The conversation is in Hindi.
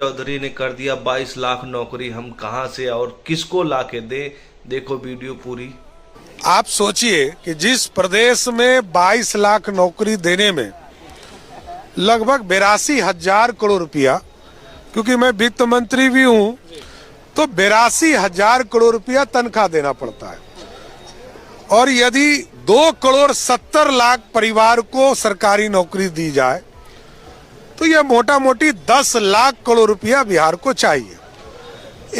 चौधरी ने कर दिया 22 लाख नौकरी, हम कहां से और किसको लाके दें। देखो वीडियो पूरी। आप सोचिए कि जिस प्रदेश में 22 लाख नौकरी देने में लगभग 82,000 करोड़ रुपया, क्योंकि मैं वित्त मंत्री भी हूं, तो 82,000 करोड़ रुपया तनख्वाह देना पड़ता है। और यदि 2,70,00,000 परिवार को सरकारी नौकरी दी जाए तो यह मोटा मोटी 10 लाख करोड़ रुपया बिहार को चाहिए।